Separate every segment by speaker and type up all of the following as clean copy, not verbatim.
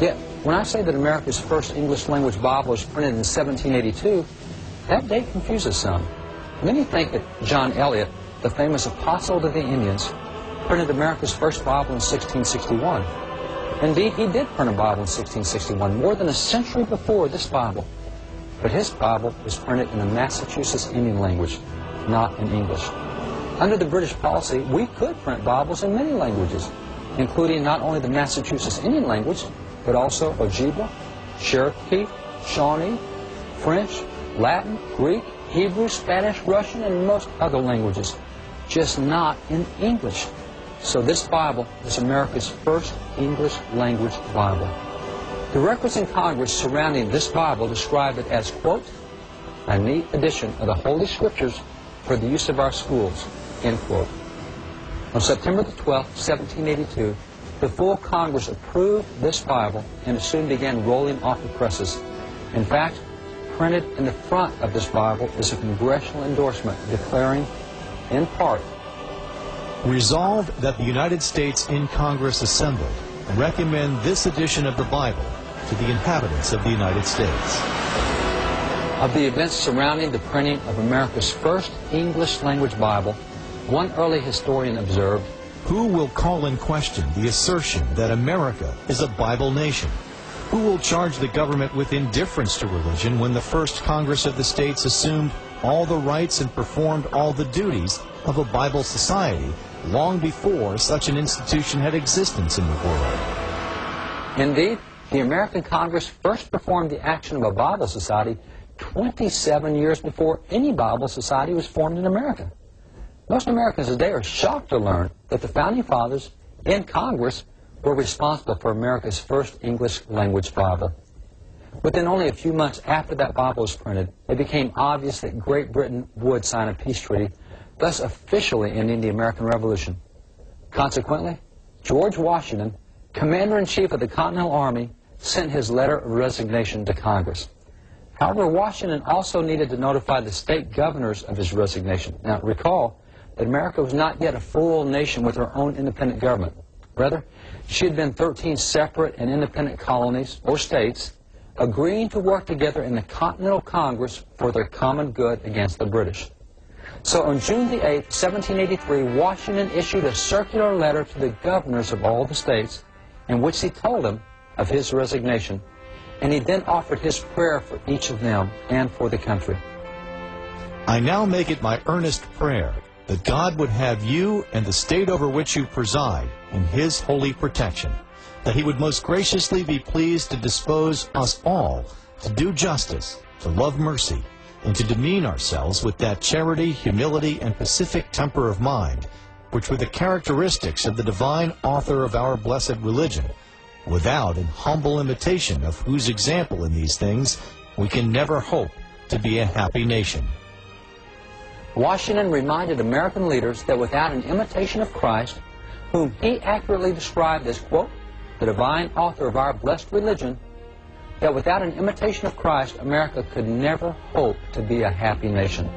Speaker 1: Yet, when I say that America's first English language Bible was printed in 1782, that date confuses some. Many think that John Eliot, the famous apostle to the Indians, printed America's first Bible in 1661. Indeed, he did print a Bible in 1661, more than a century before this Bible. But his Bible was printed in the Massachusetts Indian language, not in English. Under the British policy, we could print Bibles in many languages, including not only the Massachusetts Indian language, but also Ojibwa, Cherokee, Shawnee, French, Latin, Greek, Hebrew, Spanish, Russian, and most other languages, just not in English. So this Bible is America's first English language Bible. The records in Congress surrounding this Bible describe it as, quote, a neat edition of the Holy Scriptures for the use of our schools, end quote. On September the 12th, 1782, the full Congress approved this Bible, and it soon began rolling off the presses. In fact, printed in the front of this Bible is a congressional endorsement declaring, in part,
Speaker 2: resolved that the United States in Congress assembled recommend this edition of the Bible to the inhabitants of the United States.
Speaker 1: Of the events surrounding the printing of America's first English language Bible, one early historian observed,
Speaker 2: who will call in question the assertion that America is a Bible nation? Who will charge the government with indifference to religion when the first Congress of the states assumed all the rights and performed all the duties of a Bible society long before such an institution had existence in the world?
Speaker 1: Indeed, the American Congress first performed the action of a Bible society 27 years before any Bible society was formed in America. Most Americans today are shocked to learn that the Founding Fathers in Congress were responsible for America's first English language Bible. Within only a few months after that Bible was printed, it became obvious that Great Britain would sign a peace treaty, thus officially ending the American Revolution. Consequently, George Washington, Commander-in-Chief of the Continental Army, sent his letter of resignation to Congress. However, Washington also needed to notify the state governors of his resignation. Now, recall that America was not yet a full nation with her own independent government. Rather, she had been 13 separate and independent colonies, or states, agreeing to work together in the Continental Congress for their common good against the British. So on June the 8th, 1783, Washington issued a circular letter to the governors of all the states in which he told them of his resignation, and he then offered his prayer for each of them and for the country.
Speaker 2: I now make it my earnest prayer that God would have you and the state over which you preside in His holy protection, that He would most graciously be pleased to dispose us all to do justice, to love mercy, and to demean ourselves with that charity, humility, and pacific temper of mind, which were the characteristics of the divine author of our blessed religion, without an humble imitation of whose example in these things we can never hope to be a happy nation.
Speaker 1: Washington reminded American leaders that without an imitation of Christ, whom he accurately described as, quote, the divine author of our blessed religion, that without an imitation of Christ, America could never hope to be a happy nation.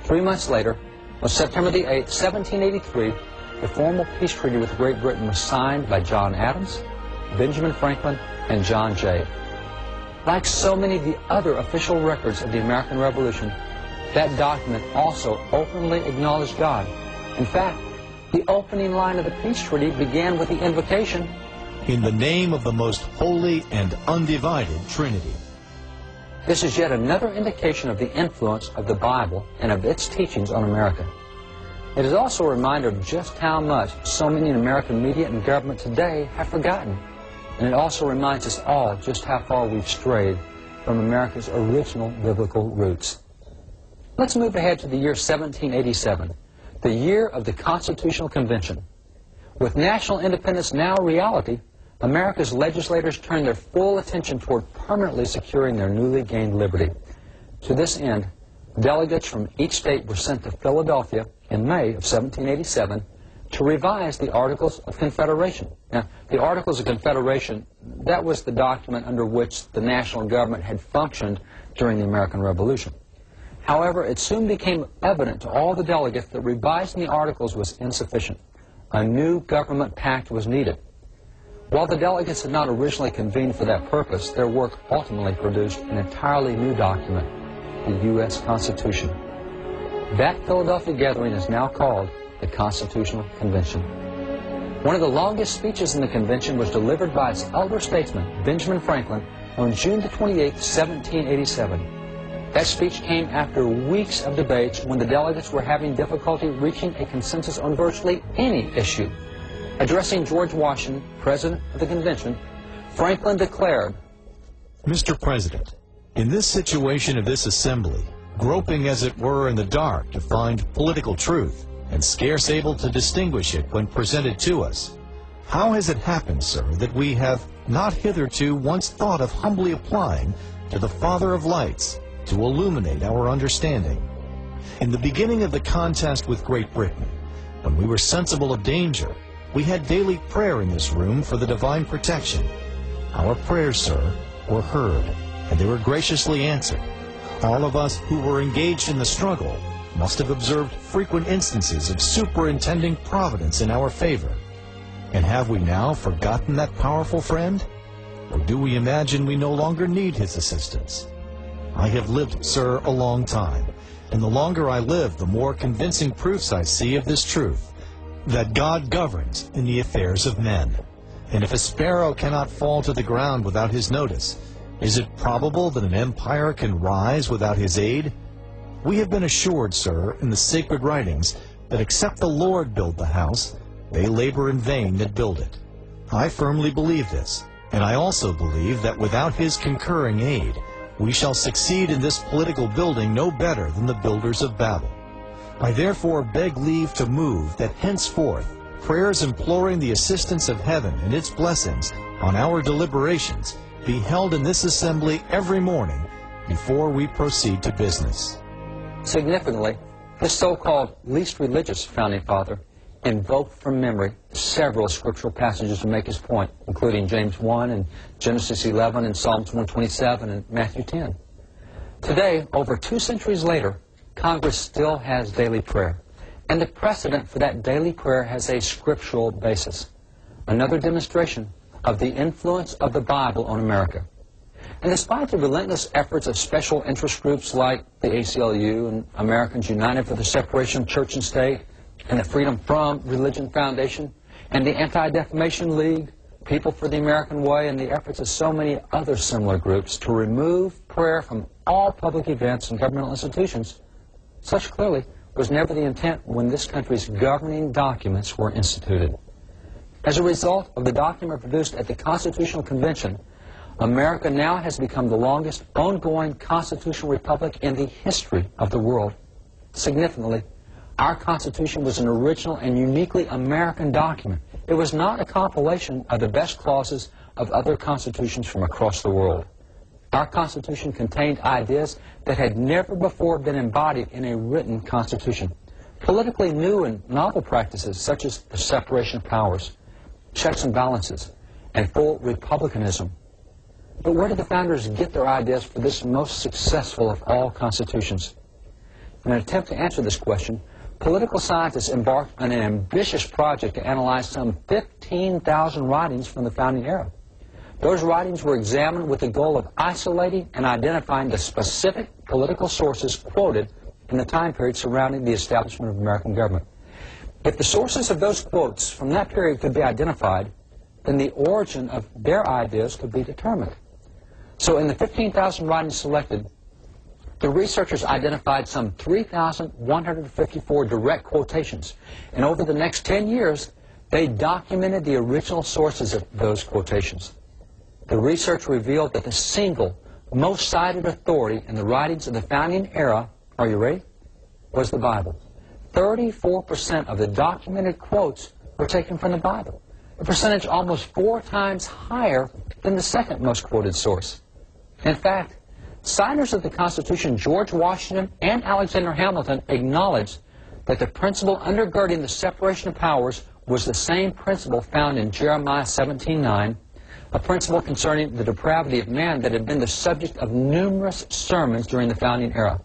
Speaker 1: 3 months later, on September the 8th, 1783, the formal peace treaty with Great Britain was signed by John Adams, Benjamin Franklin, and John Jay. Like so many of the other official records of the American Revolution, that document also openly acknowledged God. In fact, the opening line of the peace treaty began with the invocation,
Speaker 2: in the name of the most holy and undivided Trinity.
Speaker 1: This is yet another indication of the influence of the Bible and of its teachings on America. It is also a reminder of just how much so many in American media and government today have forgotten. And it also reminds us all just how far we've strayed from America's original biblical roots. Let's move ahead to the year 1787, the year of the Constitutional Convention. With national independence now a reality, America's legislators turned their full attention toward permanently securing their newly gained liberty. To this end, delegates from each state were sent to Philadelphia in May of 1787 to revise the Articles of Confederation. Now, the Articles of Confederation, that was the document under which the national government had functioned during the American Revolution. However, it soon became evident to all the delegates that revising the Articles was insufficient. A new government pact was needed. While the delegates had not originally convened for that purpose, their work ultimately produced an entirely new document, the U.S. Constitution. That Philadelphia gathering is now called the Constitutional Convention. One of the longest speeches in the convention was delivered by its elder statesman, Benjamin Franklin, on June the 28th, 1787. That speech came after weeks of debates when the delegates were having difficulty reaching a consensus on virtually any issue. Addressing George Washington, President of the Convention, Franklin declared,
Speaker 2: "Mr. President, in this situation of this assembly, groping as it were in the dark to find political truth, and scarce able to distinguish it when presented to us, how has it happened, sir, that we have not hitherto once thought of humbly applying to the Father of Lights to illuminate our understanding? In the beginning of the contest with Great Britain, when we were sensible of danger, we had daily prayer in this room for the divine protection. Our prayers, sir, were heard, and they were graciously answered. All of us who were engaged in the struggle must have observed frequent instances of superintending providence in our favor. And have we now forgotten that powerful friend? Or do we imagine we no longer need his assistance? I have lived, sir, a long time, and the longer I live, the more convincing proofs I see of this truth, that God governs in the affairs of men. And if a sparrow cannot fall to the ground without his notice, is it probable that an empire can rise without his aid? We have been assured, sir, in the sacred writings, that except the Lord build the house, they labor in vain that build it. I firmly believe this, and I also believe that without his concurring aid, we shall succeed in this political building no better than the builders of Babel. I therefore beg leave to move that henceforth prayers imploring the assistance of heaven and its blessings on our deliberations be held in this assembly every morning before we proceed to business."
Speaker 1: Significantly, this so-called least religious founding father invoked from memory several scriptural passages to make his point, including James 1 and Genesis 11 and Psalms 127 and Matthew 10. Today, over 2 centuries later, Congress still has daily prayer, and the precedent for that daily prayer has a scriptural basis, another demonstration of the influence of the Bible on America. And despite the relentless efforts of special interest groups like the ACLU and Americans United for the Separation of Church and State, and the Freedom From Religion Foundation, and the Anti-Defamation League, People for the American Way, and the efforts of so many other similar groups to remove prayer from all public events and governmental institutions, such clearly was never the intent when this country's governing documents were instituted. As a result of the document produced at the Constitutional Convention, America now has become the longest ongoing constitutional republic in the history of the world. Significantly, our Constitution was an original and uniquely American document. It was not a compilation of the best clauses of other constitutions from across the world. Our Constitution contained ideas that had never before been embodied in a written Constitution. Politically new and novel practices such as the separation of powers, checks and balances, and full republicanism. But where did the founders get their ideas for this most successful of all constitutions? In an attempt to answer this question, political scientists embarked on an ambitious project to analyze some 15,000 writings from the founding era. Those writings were examined with the goal of isolating and identifying the specific political sources quoted in the time period surrounding the establishment of American government. If the sources of those quotes from that period could be identified, then the origin of their ideas could be determined. So in the 15,000 writings selected, the researchers identified some 3,154 direct quotations, and over the next 10 years, they documented the original sources of those quotations. The research revealed that the single most cited authority in the writings of the founding era, are you ready, was the Bible. 34% of the documented quotes were taken from the Bible, a percentage almost 4 times higher than the second most quoted source. In fact, signers of the Constitution George Washington and Alexander Hamilton acknowledged that the principle undergirding the separation of powers was the same principle found in Jeremiah 17:9, a principle concerning the depravity of man that had been the subject of numerous sermons during the founding era.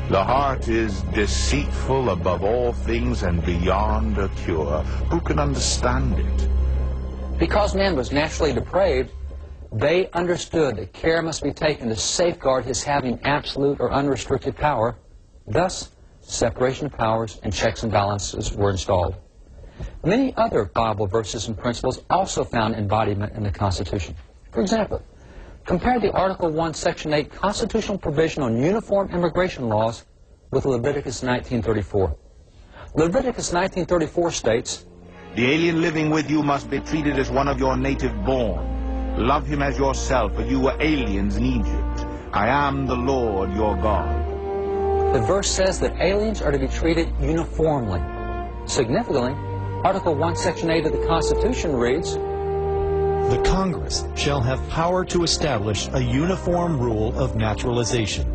Speaker 3: The heart is deceitful above all things and beyond a cure. Who can understand it?
Speaker 1: Because man was naturally depraved, they understood that care must be taken to safeguard his having absolute or unrestricted power. Thus, separation of powers and checks and balances were installed. Many other Bible verses and principles also found embodiment in the Constitution. For example, compare the Article 1, Section 8 constitutional provision on uniform immigration laws with Leviticus 19:34. Leviticus 19:34 states,
Speaker 3: The alien living with you must be treated as one of your native born. Love him as yourself, for you were aliens in Egypt. I am the Lord your God.
Speaker 1: The verse says that aliens are to be treated uniformly. Significantly, Article 1, Section 8 of the Constitution reads,
Speaker 2: The Congress shall have power to establish a uniform rule of naturalization,